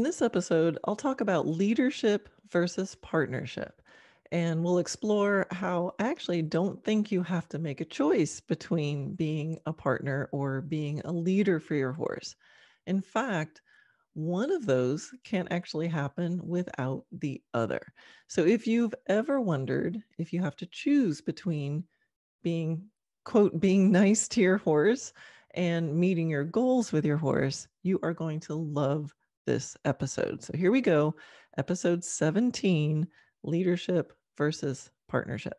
In this episode, I'll talk about leadership versus partnership, and we'll explore how I actually don't think you have to make a choice between being a partner or being a leader for your horse. In fact, one of those can actually happen without the other. So if you've ever wondered if you have to choose between being, quote, being nice to your horse and meeting your goals with your horse, you are going to love this episode. So here we go. Episode 17, leadership versus partnership.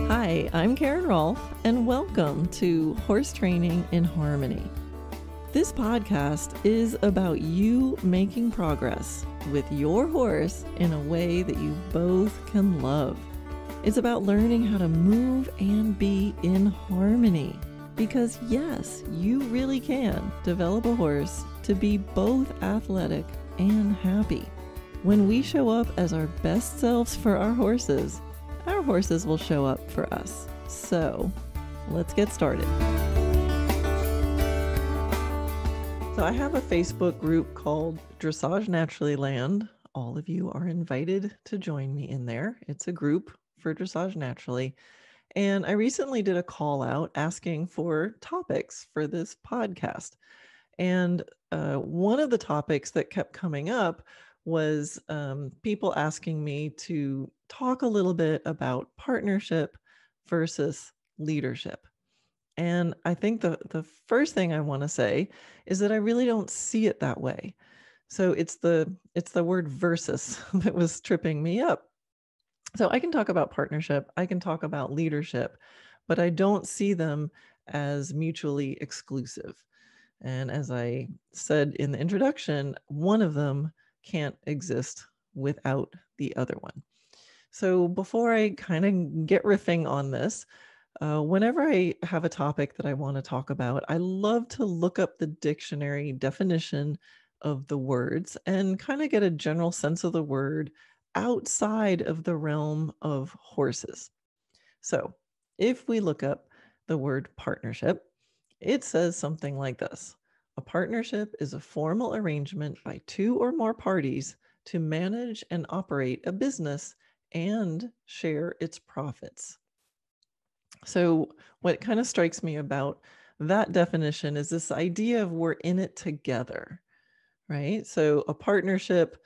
Hi, I'm Karen Rohlf, and welcome to Horse Training in Harmony. This podcast is about you making progress with your horse in a way that you both can love. It's about learning how to move and be in harmony. Because yes, you really can develop a horse to be both athletic and happy. When we show up as our best selves for our horses will show up for us. So let's get started. So I have a Facebook group called Dressage Naturally Land. All of you are invited to join me in there. It's a group for Dressage Naturally. And I recently did a call out asking for topics for this podcast. And one of the topics that kept coming up was people asking me to talk a little bit about partnership versus leadership. And I think the first thing I want to say is that I really don't see it that way. So it's the word versus that was tripping me up. So I can talk about partnership, I can talk about leadership, but I don't see them as mutually exclusive. And as I said in the introduction, one of them can't exist without the other one. So before I kind of get riffing on this, whenever I have a topic that I want to talk about, I love to look up the dictionary definition of the words and kind of get a general sense of the word outside of the realm of horses. So if we look up the word partnership, it says something like this. A partnership is a formal arrangement by two or more parties to manage and operate a business and share its profits. So what kind of strikes me about that definition is this idea of we're in it together, right? So a partnership,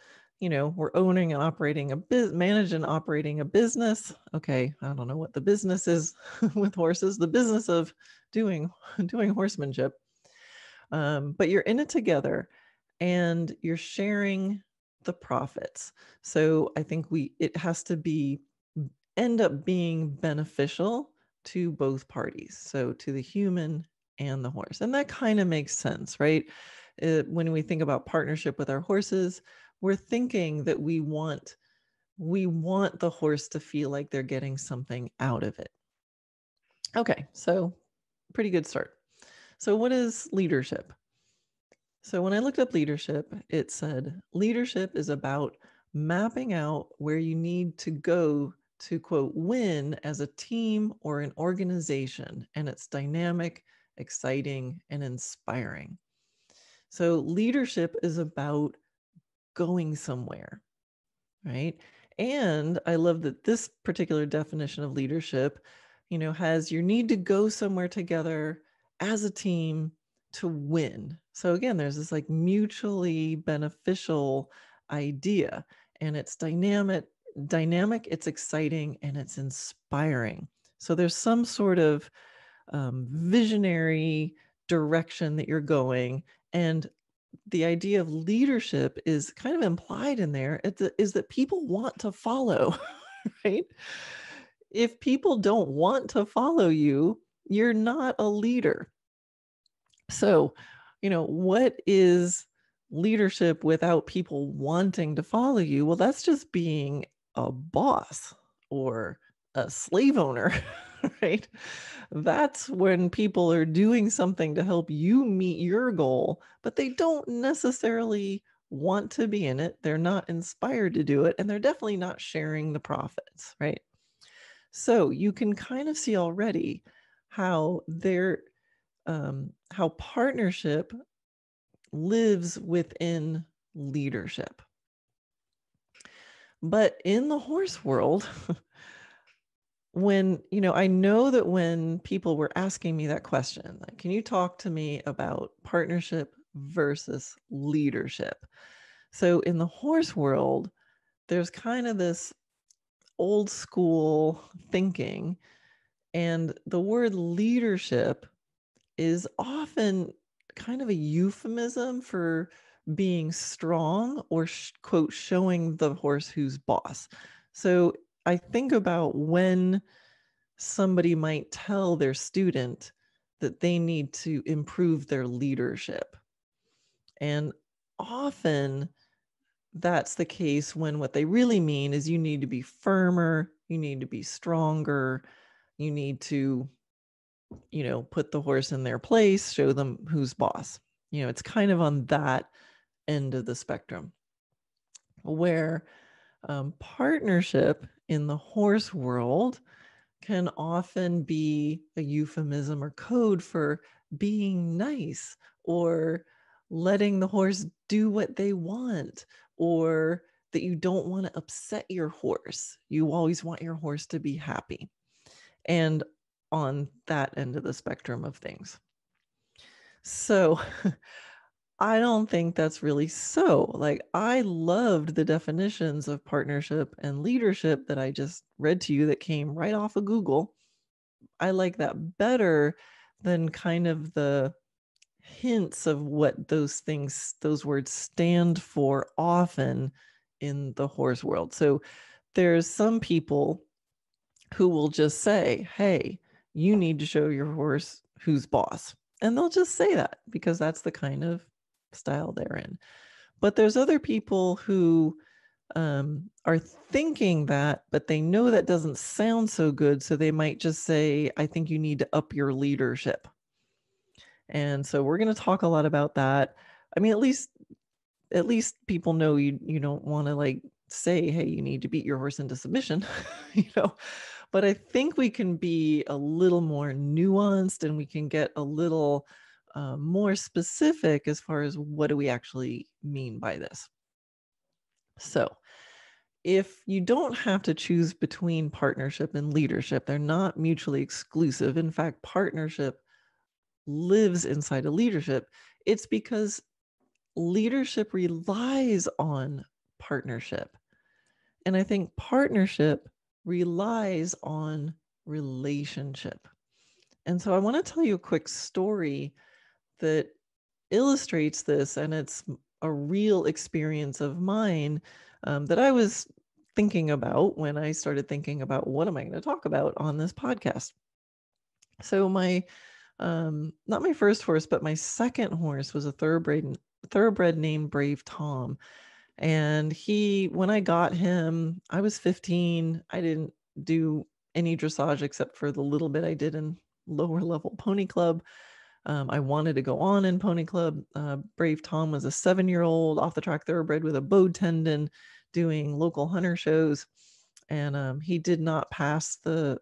we're owning and operating manage and operating a business. Okay, I don't know what the business is with horses, the business of doing horsemanship. But you're in it together and you're sharing the profits. So I think it has to end up being beneficial to both parties. So to the human and the horse. And that kind of makes sense, right? When we think about partnership with our horses, we're thinking that we want the horse to feel like they're getting something out of it. Okay, so pretty good start. So what is leadership? So when I looked up leadership, it said leadership is about mapping out where you need to go to, quote, win as a team or an organization. And it's dynamic, exciting, and inspiring. So leadership is about going somewhere, right? And I love that this particular definition of leadership, has your need to go somewhere together as a team to win. So again, there's this like mutually beneficial idea, and it's dynamic, it's exciting, and it's inspiring. So there's some sort of visionary direction that you're going, and the idea of leadership is kind of implied in there. Is that people want to follow, right? If people don't want to follow you, you're not a leader. So, what is leadership without people wanting to follow you? Well, that's just being a boss or a slave owner, right? That's when people are doing something to help you meet your goal, but they don't necessarily want to be in it. They're not inspired to do it, and they're definitely not sharing the profits, right? So you can kind of see already how how partnership lives within leadership. But in the horse world, when, I know that when people were asking me that question, like, can you talk to me about partnership versus leadership? So in the horse world, there's kind of this old school thinking, and the word leadership is often kind of a euphemism for being strong or quote, showing the horse who's boss. So I think about when somebody might tell their student that they need to improve their leadership. And often that's the case when what they really mean is you need to be firmer, you need to be stronger, you need to, put the horse in their place, show them who's boss. It's kind of on that end of the spectrum, where partnership in the horse world can often be a euphemism or code for being nice, or letting the horse do what they want, or that you don't want to upset your horse. You always want your horse to be happy. And on that end of the spectrum of things. So I don't think that's really so. Like, I loved the definitions of partnership and leadership that I just read to you that came right off of Google. I like that better than kind of the hints of what those words stand for often in the horse world. So there's some people who will just say, hey, you need to show your horse who's boss. And they'll just say that because that's the kind of style they're in. But there's other people who are thinking that, but they know that doesn't sound so good. So they might just say, I think you need to up your leadership. And so we're going to talk a lot about that. I mean, at least people know you don't want to like say, hey, you need to beat your horse into submission, but I think we can be a little more nuanced, and we can get a little more specific as far as what do we actually mean by this. So if you don't have to choose between partnership and leadership, they're not mutually exclusive. In fact, partnership lives inside of leadership. It's because leadership relies on partnership. And I think partnership relies on relationship. And so I want to tell you a quick story that illustrates this, and it's a real experience of mine that I was thinking about when I started thinking about what am I going to talk about on this podcast. So my not my first horse, but my second horse was a thoroughbred named Brave Tom. And when I got him, I was 15. I didn't do any dressage except for the little bit I did in lower level pony club. I wanted to go on in pony club. Brave Tom was a 7-year-old off the track thoroughbred with a bowed tendon doing local hunter shows. And he did not pass the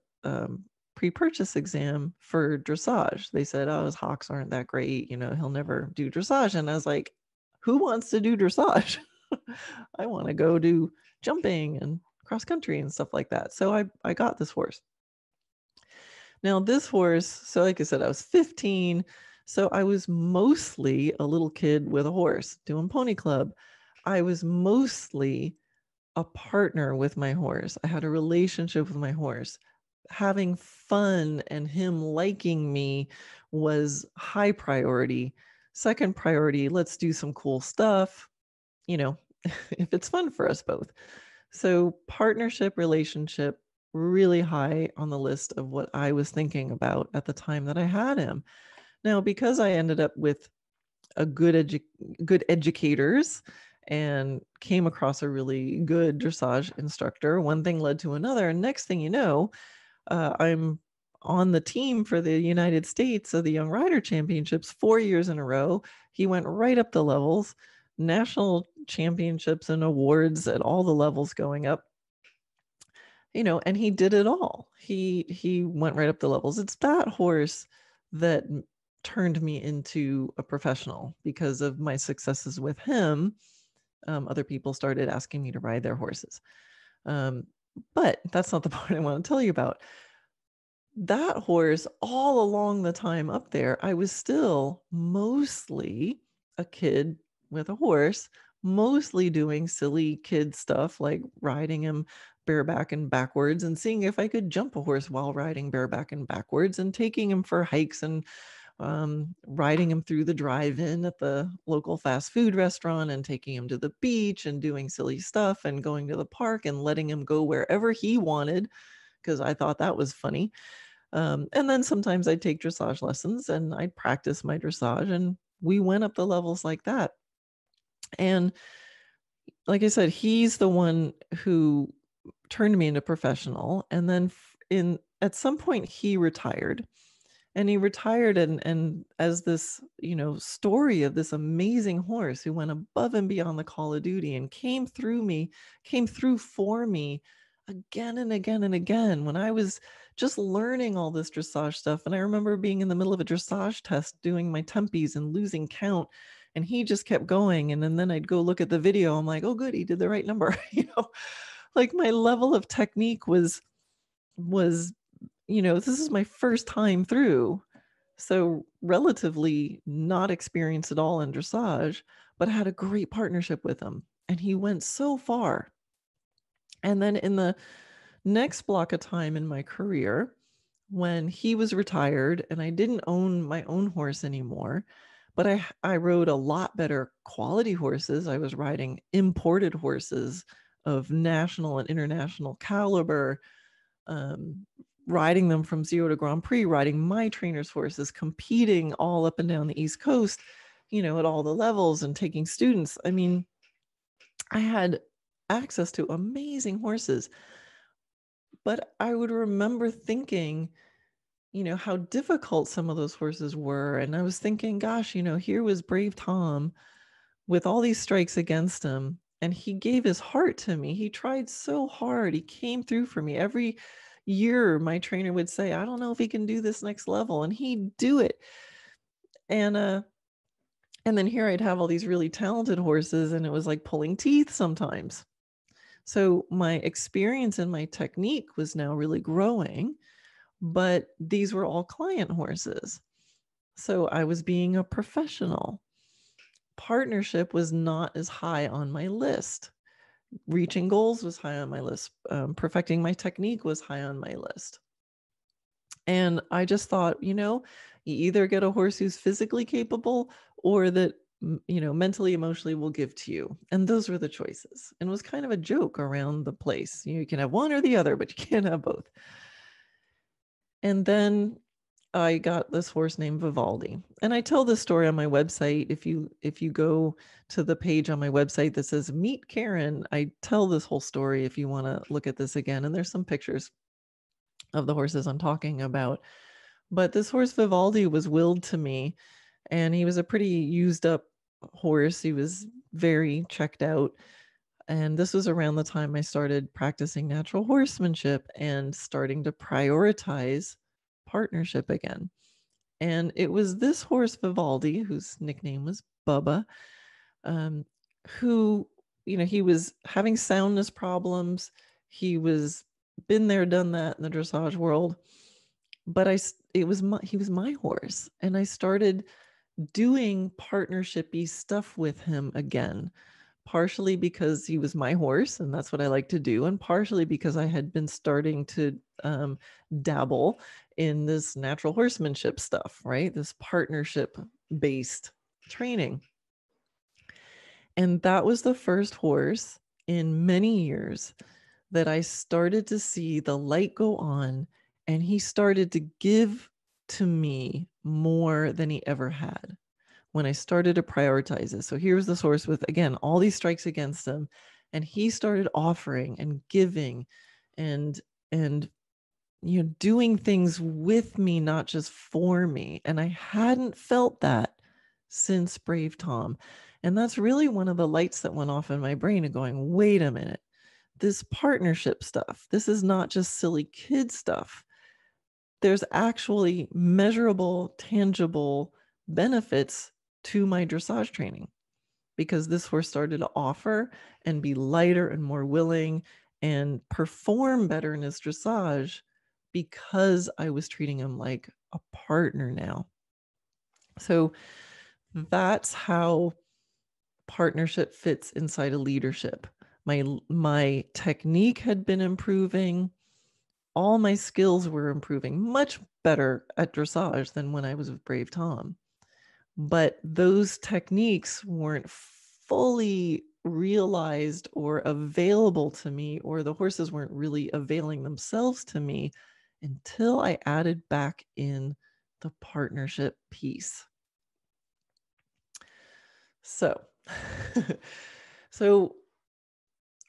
pre-purchase exam for dressage. They said, oh, his hocks aren't that great. He'll never do dressage. And I was like, who wants to do dressage? I want to go do jumping and cross country and stuff like that. So I got this horse. Now this horse, so like I said, I was 15. So I was mostly a little kid with a horse doing pony club. I was mostly a partner with my horse. I had a relationship with my horse. Having fun and him liking me was high priority. Second priority, let's do some cool stuff, if it's fun for us both. So partnership, relationship, really high on the list of what I was thinking about at the time that I had him. Now, because I ended up with a good educators and came across a really good dressage instructor, one thing led to another. And next thing you know, I'm on the team for the United States of the Young Rider Championships 4 years in a row. He went right up the levels, national championships and awards at all the levels going up. And he did it all. He went right up the levels. It's that horse that turned me into a professional. Because of my successes with him, other people started asking me to ride their horses. But that's not the part I want to tell you about. That horse, all along the time up there, I was still mostly a kid with a horse, mostly doing silly kid stuff like riding him bareback and backwards and seeing if I could jump a horse while riding bareback and backwards, and taking him for hikes and riding him through the drive-in at the local fast food restaurant, and taking him to the beach and doing silly stuff, and going to the park and letting him go wherever he wanted because I thought that was funny. And then sometimes I'd take dressage lessons and I'd practice my dressage, and we went up the levels like that. And like I said, he's the one who turned me into professional. And then at some point he retired. And he retired, and as this, story of this amazing horse who went above and beyond the call of duty and came through for me again and again and again when I was just learning all this dressage stuff. And I remember being in the middle of a dressage test doing my tempies and losing count, and he just kept going. And then I'd go look at the video. I'm like, oh, good, he did the right number. Like my level of technique was this is my first time through. So relatively not experienced at all in dressage, but had a great partnership with him. And he went so far. And then in the next block of time in my career, when he was retired and I didn't own my own horse anymore, but I rode a lot better quality horses. I was riding imported horses of national and international caliber, riding them from 0 to Grand Prix, riding my trainer's horses, competing all up and down the East Coast, at all the levels, and taking students. I mean, I had access to amazing horses, but I would remember thinking, how difficult some of those horses were. And I was thinking, gosh, here was Brave Tom with all these strikes against him, and he gave his heart to me. He tried so hard. He came through for me. Every year, my trainer would say, I don't know if he can do this next level, and he'd do it. And then here I'd have all these really talented horses, and it was like pulling teeth sometimes. So my experience and my technique was now really growing, but these were all client horses. So I was being a professional. Partnership was not as high on my list. Reaching goals was high on my list. Perfecting my technique was high on my list. And I just thought, you either get a horse who's physically capable or that, mentally, emotionally will give to you. And those were the choices. And it was kind of a joke around the place. You can have one or the other, but you can't have both. And then I got this horse named Vivaldi. And I tell this story on my website. If you go to the page on my website that says Meet Karen, I tell this whole story if you want to look at this again. And there's some pictures of the horses I'm talking about. But this horse Vivaldi was willed to me, and he was a pretty used up horse. He was very checked out. And this was around the time I started practicing natural horsemanship and starting to prioritize partnership again. And it was this horse Vivaldi, whose nickname was Bubba, who, he was having soundness problems. He was been there, done that in the dressage world. But he was my horse. And I started doing partnership-y stuff with him again, partially because he was my horse and that's what I like to do, and partially because I had been starting to dabble in this natural horsemanship stuff, right? This partnership-based training. And that was the first horse in many years that I started to see the light go on, and he started to give to me more than he ever had when I started to prioritize it. So here's this horse with, again, all these strikes against him, and he started offering and giving and doing things with me, not just for me. And I hadn't felt that since Brave Tom. And that's really one of the lights that went off in my brain of going, wait a minute, this partnership stuff, this is not just silly kid stuff. there's actually measurable, tangible benefits to my dressage training, because this horse started to offer and be lighter and more willing and perform better in his dressage because I was treating him like a partner now. So that's how partnership fits inside of leadership. My technique had been improving. All my skills were improving, much better at dressage than when I was with Brave Tom. But those techniques weren't fully realized or available to me, or the horses weren't really availing themselves to me until I added back in the partnership piece. So, so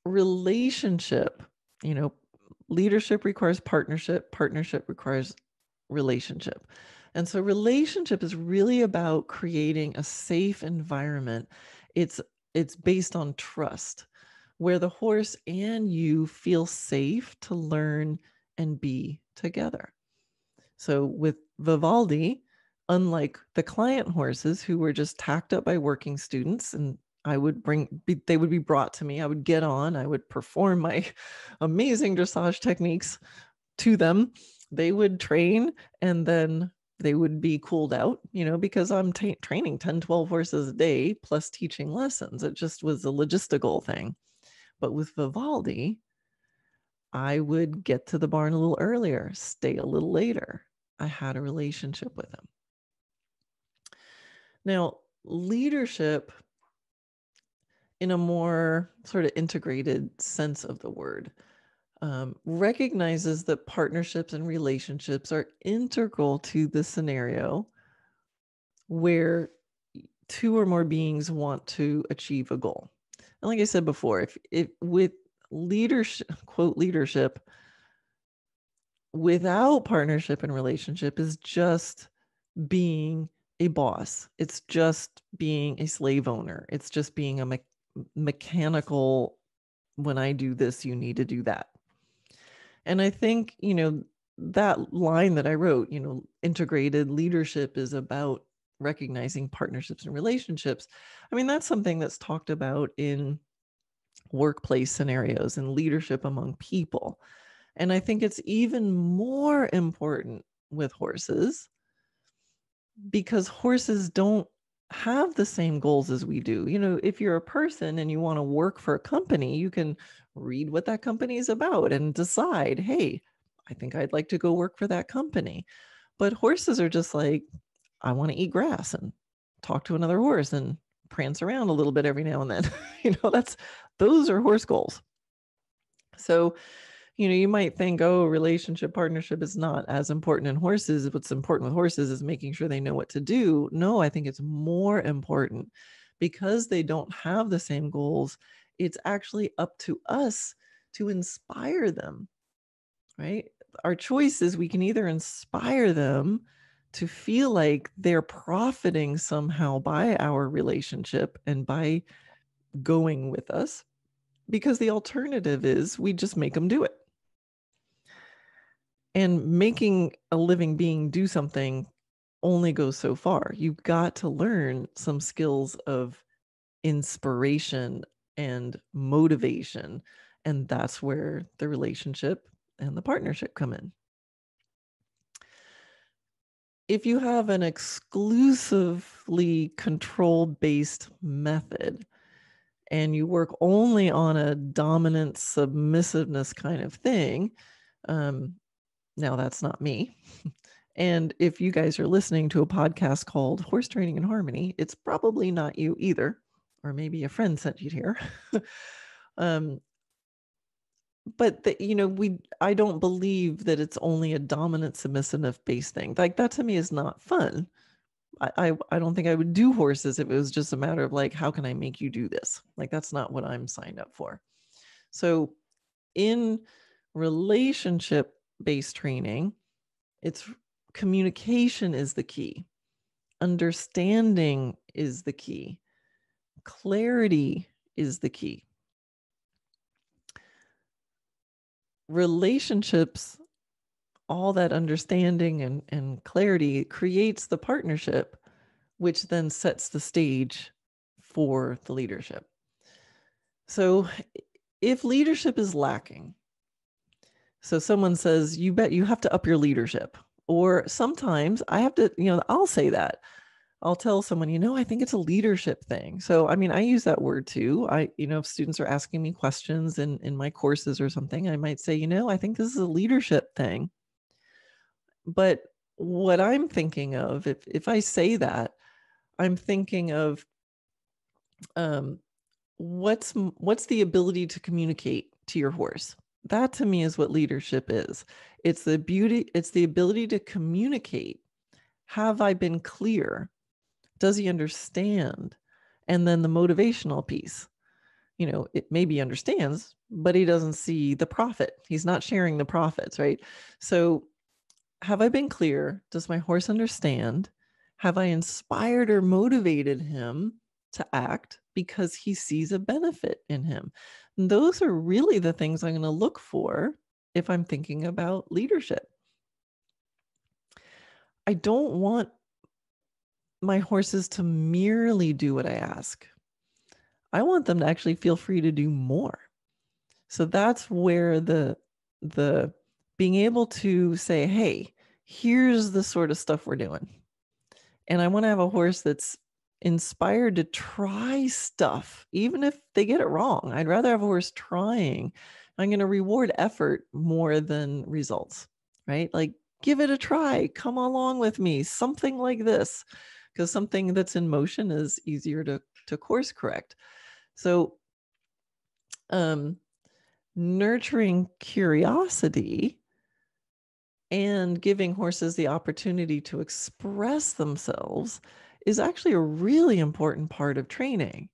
relationship, leadership requires partnership, partnership requires relationship. And so relationship is really about creating a safe environment. It's based on trust, where the horse and you feel safe to learn and be together. So with Vivaldi, unlike the client horses who were just tacked up by working students, and they would be brought to me, I would get on, I would perform my amazing dressage techniques to them. They would train, and then they would be cooled out, because I'm training 10, 12 horses a day plus teaching lessons. It just was a logistical thing. But with Vivaldi, I would get to the barn a little earlier, stay a little later. I had a relationship with him. Now, leadership in a more sort of integrated sense of the word recognizes that partnerships and relationships are integral to the scenario where two or more beings want to achieve a goal. And like I said before, if with leadership, quote, leadership, without partnership and relationship is just being a boss. It's just being a slave owner. It's just being a mechanical, when I do this, you need to do that. And I think, that line that I wrote, integrated leadership is about recognizing partnerships and relationships. I mean, that's something that's talked about in workplace scenarios and leadership among people. And I think it's even more important with horses, because horses don't have the same goals as we do. If you're a person and you want to work for a company, you can read what that company is about and decide, hey, I think I'd like to go work for that company. But horses are just like, I want to eat grass and talk to another horse and prance around a little bit every now and then. Those are horse goals. So, you might think, oh, relationship, partnership is not as important in horses. What's important with horses is making sure they know what to do. No, I think it's more important because they don't have the same goals. It's actually up to us to inspire them, right? Our choice is we can either inspire them to feel like they're profiting somehow by our relationship and by going with us, because the alternative is we just make them do it. And making a living being do something only goes so far. You've got to learn some skills of inspiration and motivation. And that's where the relationship and the partnership come in. If you have an exclusively control-based method and you work only on a dominant submissiveness kind of thing, now that's not me. And if you guys are listening to a podcast called Horse Training in Harmony, it's probably not you either, or maybe a friend sent you here. But I don't believe that it's only a dominant submissive based thing. Like, that to me is not fun. I don't think I would do horses if it was just a matter of like, how can I make you do this? Like, that's not what I'm signed up for. So in relationship based training, it's communication is the key. Understanding is the key. Clarity is the key. Relationships all that understanding and clarity creates the partnership, which then sets the stage for the leadership. So if leadership is lacking, so someone says, you bet you have to up your leadership. Or sometimes I have to, I'll say that. I'll tell someone, I think it's a leadership thing. So, I mean, I use that word too. If students are asking me questions in my courses or something, I might say, I think this is a leadership thing. But what I'm thinking of, if I say that, I'm thinking of what's the ability to communicate to your horse. That to me is what leadership is. It's the ability to communicate. Have I been clear? Does he understand? And then the motivational piece. It maybe he understands, but he doesn't see the profit. He's not sharing the profits, right? So have I been clear? Does my horse understand? Have I inspired or motivated him to act because he sees a benefit in him? And those are really the things I'm going to look for if I'm thinking about leadership. I don't want my horses to merely do what I ask. I want them to actually feel free to do more. So that's where the being able to say, hey, here's the sort of stuff we're doing. And I want to have a horse that's inspired to try stuff, even if they get it wrong. I'd rather have a horse trying. I'm going to reward effort more than results, right? Like, give it a try. Come along with me. Something like this, because something that's in motion is easier to course correct. So, nurturing curiosity and giving horses the opportunity to express themselves is actually a really important part of training.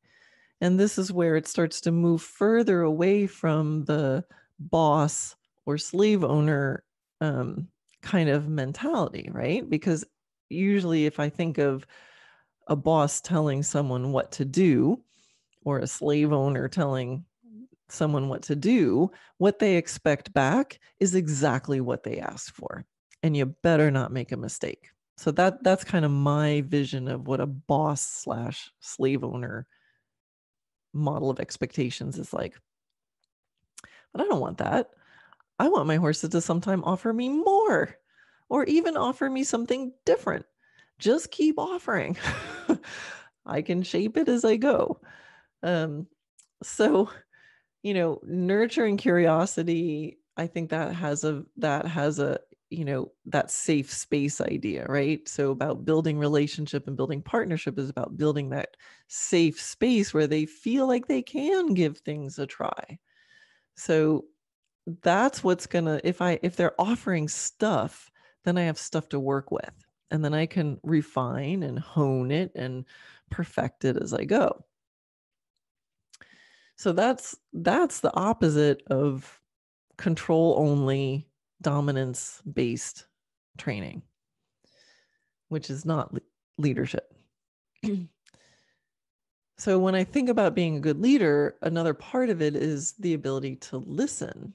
And this is where it starts to move further away from the boss or slave owner kind of mentality, right? Because usually if I think of a boss telling someone what to do, or a slave owner telling someone what to do, what they expect back is exactly what they asked for. And you better not make a mistake. So that's kind of my vision of what a boss / slave owner model of expectations is like. But I don't want that. I want my horses to sometime offer me more, or even offer me something different. Just keep offering. I can shape it as I go. So nurturing curiosity, I think that has a that safe space idea, right? So about building relationship and building partnership is about building that safe space where they feel like they can give things a try. So that's what's gonna, if they're offering stuff, then I have stuff to work with, and then I can refine and hone it and perfect it as I go. So that's the opposite of control only, dominance based training, which is not leadership. So when I think about being a good leader, another part of it is the ability to listen,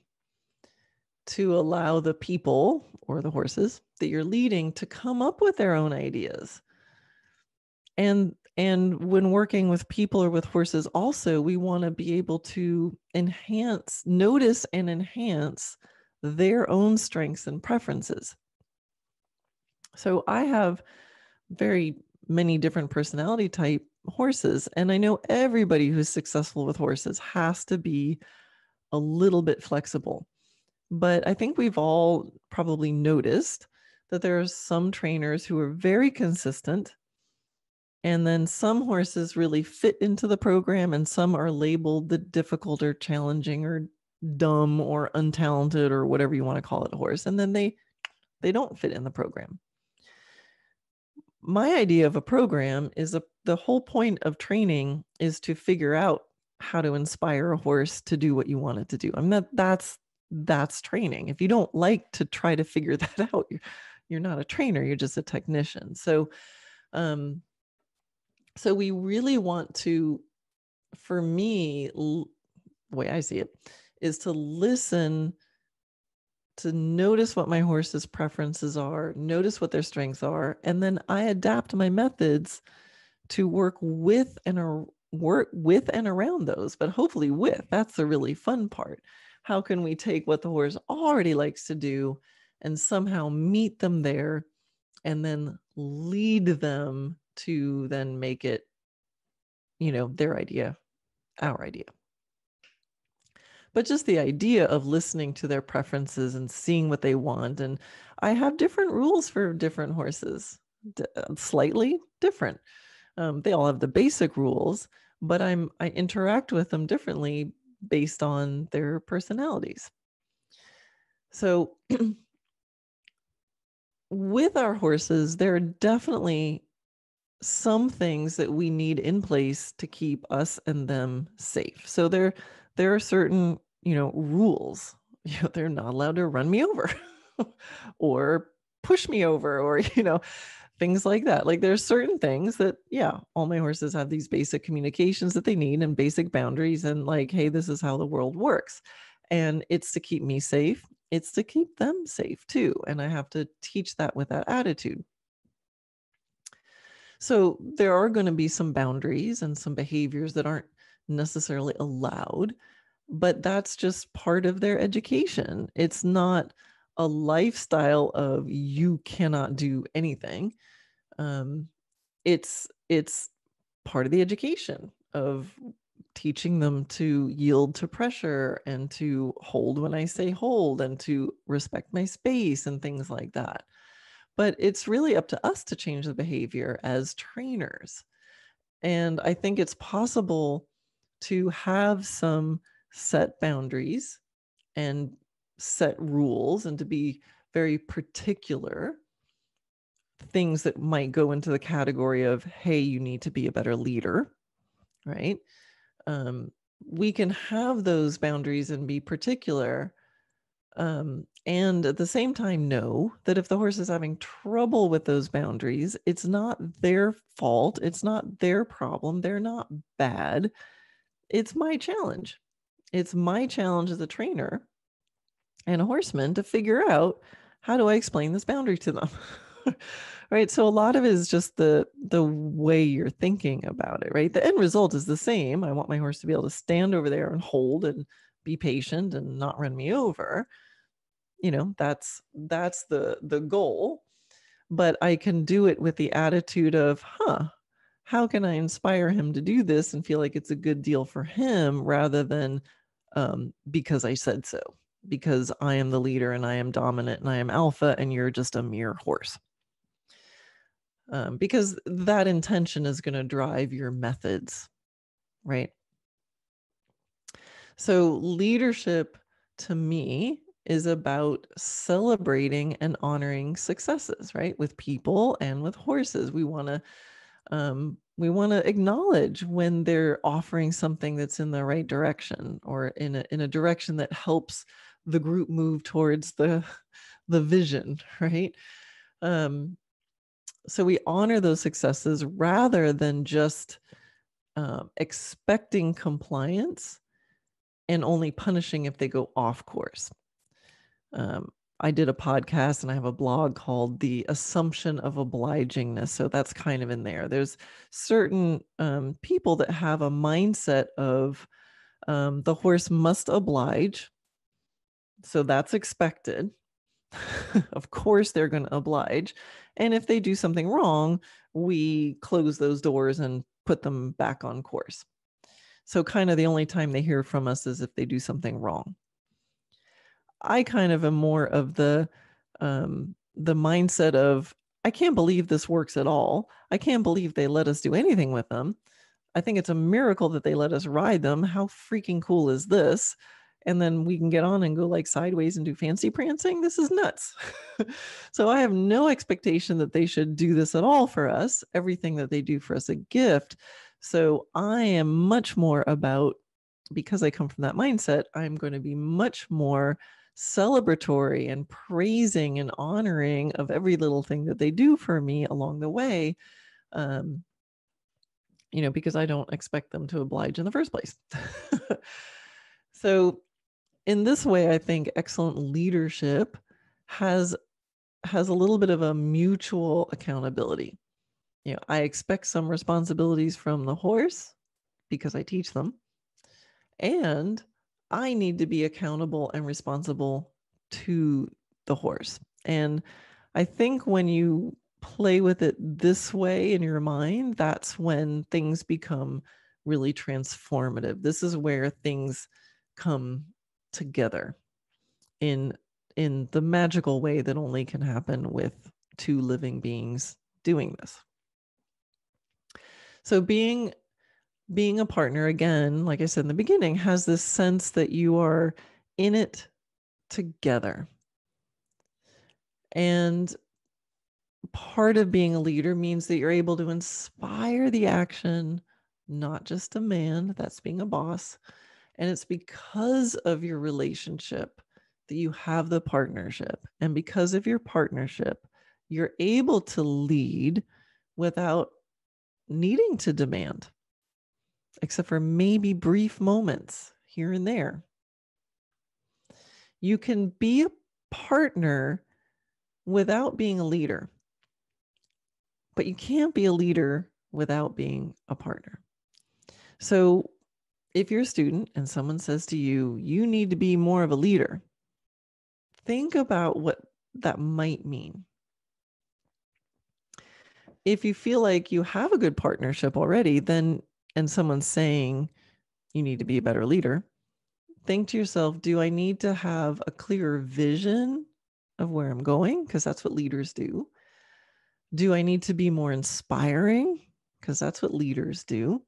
to allow the people or the horses that you're leading to come up with their own ideas. And when working with people or with horses also, we want to be able to notice and enhance their own strengths and preferences. So I have very many different personality type horses, and I know everybody who's successful with horses has to be a little bit flexible. But I think we've all probably noticed that there are some trainers who are very consistent, and then some horses really fit into the program, and some are labeled the difficult or challenging or dumb or untalented or whatever you want to call it, a horse. And then they don't fit in the program. My idea of a program is the whole point of training is to figure out how to inspire a horse to do what you want it to do. I mean, that's training. If you don't like to try to figure that out, you're not a trainer, you're just a technician. So we really want to, for me, the way I see it, is to listen to notice what my horse's preferences are, notice what their strengths are, and then I adapt my methods to work with and around those, but hopefully with. That's the really fun part. How can we take what the horse already likes to do and somehow meet them there and then lead them to then make it, their idea, our idea. But just the idea of listening to their preferences and seeing what they want. And I have different rules for different horses, slightly different. They all have the basic rules, but I interact with them differently based on their personalities. So with our horses, there are definitely some things that we need in place to keep us and them safe. So there are certain, rules. They're not allowed to run me over or push me over or, things like that. Like there's certain things that, all my horses have these basic communications that they need and basic boundaries and like, hey, this is how the world works. And it's to keep me safe. It's to keep them safe too. And I have to teach that with that attitude. So there are going to be some boundaries and some behaviors that aren't necessarily allowed, but that's just part of their education. It's not a lifestyle of you cannot do anything. It's part of the education of teaching them to yield to pressure and to hold when I say hold and to respect my space and things like that. But it's really up to us to change the behavior as trainers. And I think it's possible to have some set boundaries and set rules and to be very particular, things that might go into the category of, hey, you need to be a better leader, right? We can have those boundaries and be particular, and at the same time know that if the horse is having trouble with those boundaries, it's not their fault. It's not their problem. They're not bad. It's my challenge. It's my challenge as a trainer and a horseman to figure out, how do I explain this boundary to them? Right. So a lot of it is just the way you're thinking about it, right? The end result is the same. I want my horse to be able to stand over there and hold and be patient and not run me over. That's the goal. But I can do it with the attitude of, how can I inspire him to do this and feel like it's a good deal for him rather than because I said so, because I am the leader and I am dominant and I am alpha and you're just a mere horse. Because that intention is going to drive your methods, right? So leadership to me is about celebrating and honoring successes, right? With people and with horses. We want to acknowledge when they're offering something that's in the right direction or in a direction that helps the group move towards the vision, right? So we honor those successes rather than just expecting compliance and only punishing if they go off course. I did a podcast and I have a blog called The Assumption of Obligingness. So that's kind of in there. There's certain people that have a mindset of the horse must oblige. So that's expected. Of course, they're going to oblige. And if they do something wrong, we close those doors and put them back on course. So kind of the only time they hear from us is if they do something wrong. I kind of am more of the mindset of, I can't believe this works at all. I can't believe they let us do anything with them. I think it's a miracle that they let us ride them. How freaking cool is this? And then we can get on and go like sideways and do fancy prancing. This is nuts. So I have no expectation that they should do this at all for us. Everything that they do for us a gift. So I am much more about, because I come from that mindset, I'm going to be much more celebratory and praising and honoring of every little thing that they do for me along the way. Because I don't expect them to oblige in the first place. So in this way, I think excellent leadership has a little bit of a mutual accountability. I expect some responsibilities from the horse because I teach them, and I need to be accountable and responsible to the horse. And I think when you play with it this way in your mind, that's when things become really transformative. This is where things come together in the magical way that only can happen with two living beings doing this. So being a partner, again, like I said in the beginning, has this sense that you are in it together. And part of being a leader means that you're able to inspire the action, not just demand. That's being a boss. And it's because of your relationship that you have the partnership. And because of your partnership, you're able to lead without needing to demand, except for maybe brief moments here and there. You can be a partner without being a leader, but you can't be a leader without being a partner. So if you're a student and someone says to you, you need to be more of a leader, think about what that might mean. If you feel like you have a good partnership already, then, and someone's saying you need to be a better leader, think to yourself, do I need to have a clearer vision of where I'm going? Because that's what leaders do. Do I need to be more inspiring? Because that's what leaders do.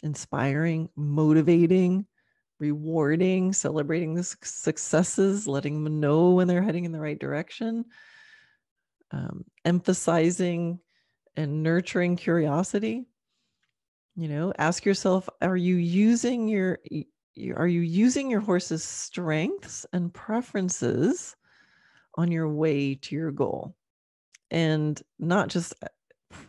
Inspiring, motivating, rewarding, celebrating the successes, letting them know when they're heading in the right direction, emphasizing and nurturing curiosity. Ask yourself, are you using your horse's strengths and preferences on your way to your goal? And not just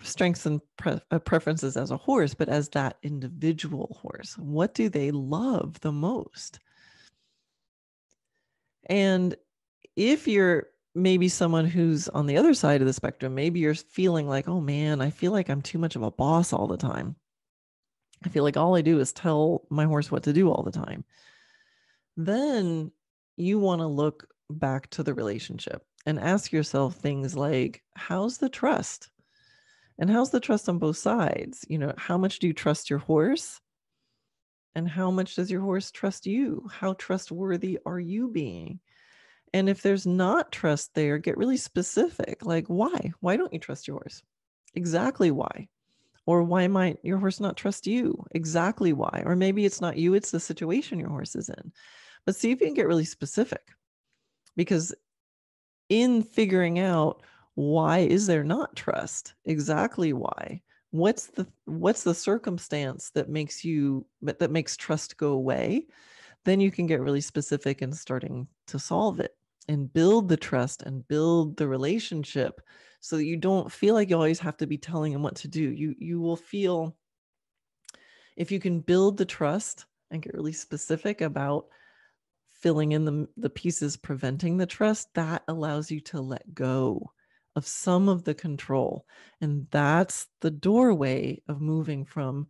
strengths and preferences as a horse, but as that individual horse. What do they love the most? And if you're maybe someone who's on the other side of the spectrum, maybe you're feeling like, oh man, I feel like I'm too much of a boss all the time. I feel like all I do is tell my horse what to do all the time. Then you want to look back to the relationship and ask yourself things like, how's the trust? And how's the trust on both sides? How much do you trust your horse? And how much does your horse trust you? How trustworthy are you being? And if there's not trust there, get really specific. Like, why? Why don't you trust your horse? Exactly why? Or why might your horse not trust you? Exactly why? Or maybe it's not you, it's the situation your horse is in. But see if you can get really specific. Because in figuring out why is there not trust, exactly why, what's the circumstance that makes trust go away, then you can get really specific in starting to solve it and build the trust and build the relationship so that you don't feel like you always have to be telling them what to do. You will feel, if you can build the trust and get really specific about filling in the pieces preventing the trust, that allows you to let go of some of the control. And that's the doorway of moving from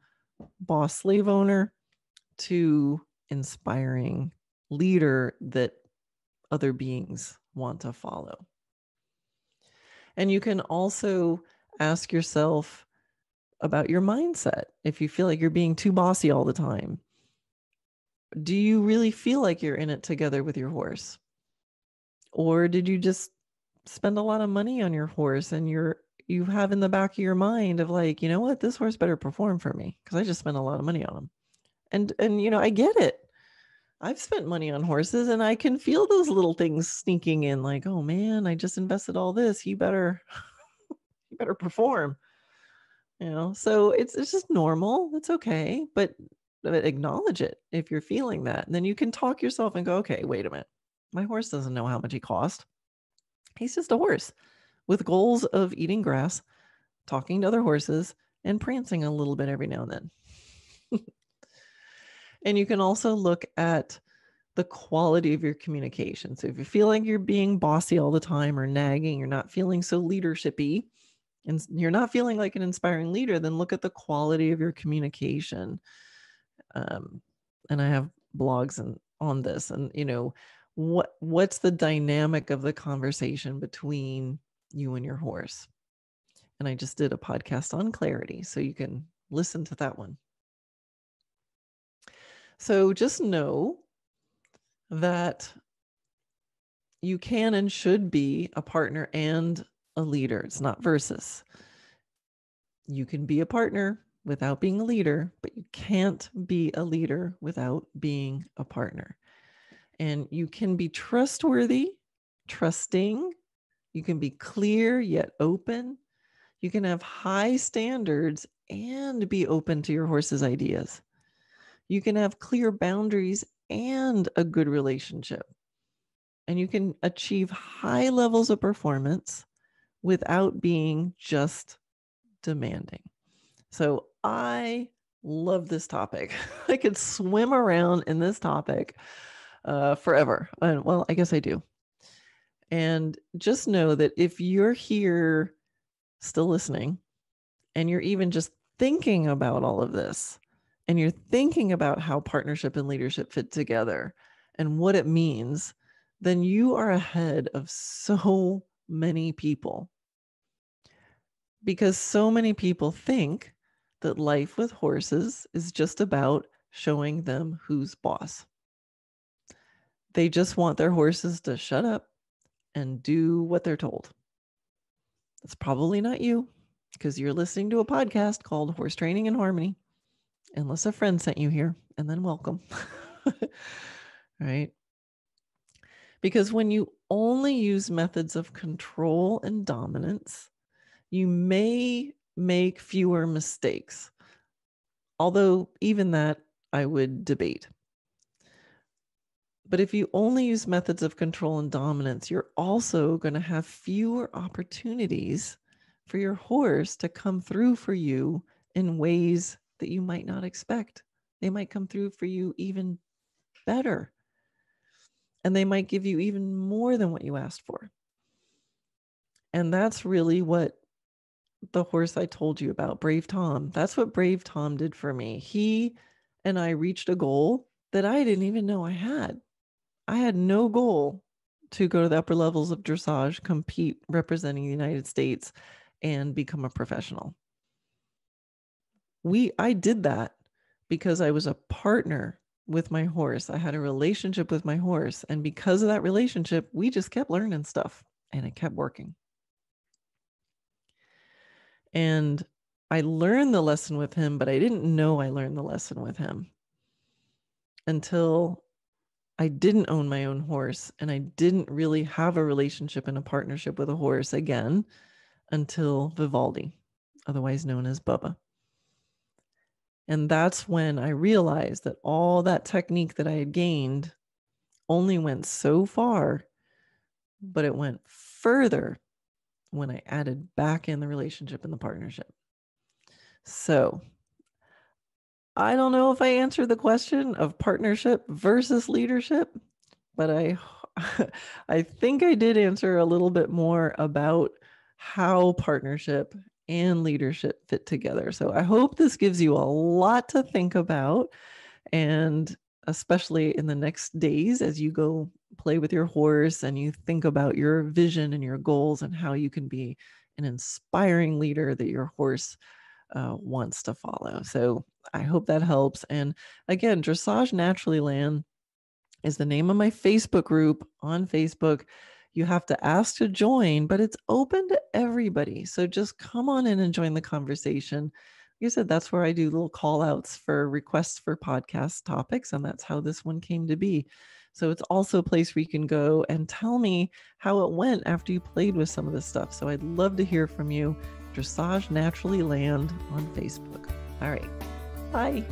boss slave owner to inspiring leader that other beings want to follow. And you can also ask yourself about your mindset. If you feel like you're being too bossy all the time, do you really feel like you're in it together with your horse? Or did you just spend a lot of money on your horse and you have in the back of your mind of like, you know what, this horse better perform for me because I just spent a lot of money on him. And I get it. I've spent money on horses and I can feel those little things sneaking in like, oh man, I just invested all this. You better perform. So it's just normal. It's okay. But acknowledge it if you're feeling that. And then you can talk yourself and go, okay, wait a minute. My horse doesn't know how much he cost. He's just a horse with goals of eating grass, talking to other horses, and prancing a little bit every now and then. And you can also look at the quality of your communication. So if you feel like you're being bossy all the time or nagging, you're not feeling so leadership-y, and you're not feeling like an inspiring leader, then look at the quality of your communication. And I have blogs on this, and what's the dynamic of the conversation between you and your horse. And I just did a podcast on clarity, so you can listen to that one. So just know that you can and should be a partner and a leader. It's not versus. You can be a partner without being a leader, but you can't be a leader without being a partner. And you can be trustworthy, trusting. You can be clear yet open. You can have high standards and be open to your horse's ideas. You can have clear boundaries and a good relationship. And you can achieve high levels of performance without being just demanding. So I love this topic. I could swim around in this topic forever. Well, I guess I do. And just know that if you're here still listening and you're even just thinking about all of this, and you're thinking about how partnership and leadership fit together and what it means, then you are ahead of so many people. Because so many people think that life with horses is just about showing them who's boss. They just want their horses to shut up and do what they're told. That's probably not you, because you're listening to a podcast called Horse Training in Harmony. Unless a friend sent you here, and then welcome. Right? Because when you only use methods of control and dominance, you may make fewer mistakes. Although even that I would debate. But if you only use methods of control and dominance, you're also going to have fewer opportunities for your horse to come through for you in ways that you might not expect. They might come through for you even better. And they might give you even more than what you asked for. And that's really what the horse I told you about, Brave Tom, that's what Brave Tom did for me. He and I reached a goal that I didn't even know I had. I had no goal to go to the upper levels of dressage, compete representing the United States, and become a professional. I did that because I was a partner with my horse. I had a relationship with my horse. And because of that relationship, we just kept learning stuff and it kept working. And I learned the lesson with him, but I didn't know I learned the lesson with him until I didn't own my own horse. And I didn't really have a relationship and a partnership with a horse again until Vivaldi, otherwise known as Bubba. And that's when I realized that all that technique that I had gained only went so far, but it went further when I added back in the relationship and the partnership. So I don't know if I answered the question of partnership versus leadership, but I think I did answer a little bit more about how partnership and leadership fit together. So I hope this gives you a lot to think about, and especially in the next days as you go play with your horse and you think about your vision and your goals and how you can be an inspiring leader that your horse wants to follow. So I hope that helps. And again, Dressage Naturally Land is the name of my Facebook group on Facebook. You have to ask to join, but it's open to everybody. So just come on in and join the conversation. Like I said, that's where I do little call outs for requests for podcast topics. And that's how this one came to be. So it's also a place where you can go and tell me how it went after you played with some of this stuff. So I'd love to hear from you. Dressage Naturally Land on Facebook. All right. Bye.